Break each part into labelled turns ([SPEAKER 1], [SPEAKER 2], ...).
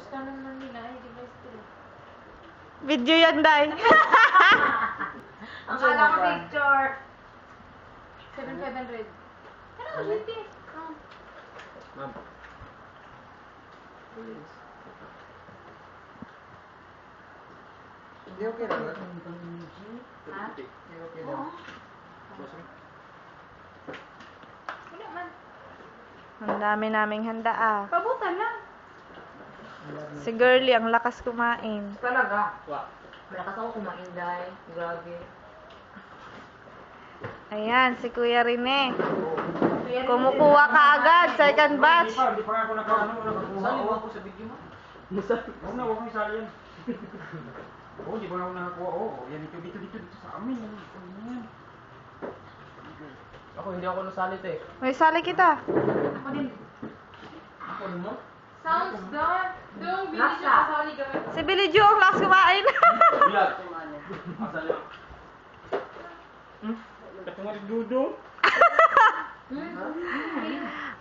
[SPEAKER 1] ka naman nila, di ba ito?
[SPEAKER 2] Video yan, Day.
[SPEAKER 1] Ang kala ko picture. 7,500. Ano, hindi.
[SPEAKER 3] Ma'am. Hindi okay lang.
[SPEAKER 1] Ha?
[SPEAKER 3] Hindi okay lang.
[SPEAKER 1] Oo.
[SPEAKER 3] Boss mo?
[SPEAKER 1] Wala man.
[SPEAKER 2] Ang dami naming handa, ah.
[SPEAKER 1] Pabutan lang.
[SPEAKER 2] Si Girlie, ang lakas kumain.
[SPEAKER 1] Talaga?
[SPEAKER 3] Wa.
[SPEAKER 1] Malakas ako kumain, Day. Grabe.
[SPEAKER 2] Ayan, si Kuya Rene. Kumukuha ka agad, second batch.
[SPEAKER 4] Hindi pa ako nakakuha.
[SPEAKER 3] Sali mo ako sa video mo.
[SPEAKER 4] Huwag mo isali yan. Oo, hindi pa ako nakakuha. Oo, yan dito sa amin. Yan.
[SPEAKER 3] Ako hindi ako nasalit eh.
[SPEAKER 2] May sali kita.
[SPEAKER 1] Ako din.
[SPEAKER 3] Ako mo?
[SPEAKER 1] Sounds done. Doong video kasali kami.
[SPEAKER 2] Si Billy Joe ang lakas kumain.
[SPEAKER 4] Bilag. Asali. Katungod ni Dudo.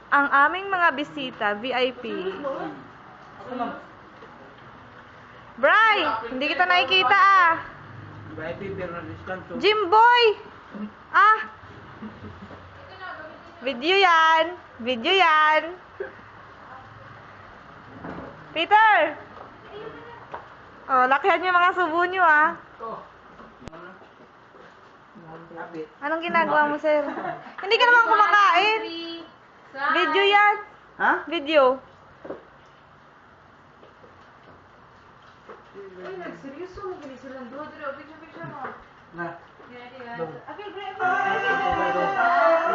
[SPEAKER 2] Ang aming mga bisita, VIP.
[SPEAKER 4] Ako lang.
[SPEAKER 2] Bray, hindi kita nakikita, ah.
[SPEAKER 4] VIP Bernardis Canto.
[SPEAKER 2] Jimboy! Ah! Video yan! Video yan! Peter! Oh, lakihan niyo mga subo niyo, ah. Anong ginagawa mo, sir? Hindi ka naman kumakain. Video yan.
[SPEAKER 4] Ha?
[SPEAKER 2] Video.
[SPEAKER 1] Uy, nagseryoso. Magaling silang doon. Picture mo.
[SPEAKER 4] Na.
[SPEAKER 1] Yan, yan. Okay, great.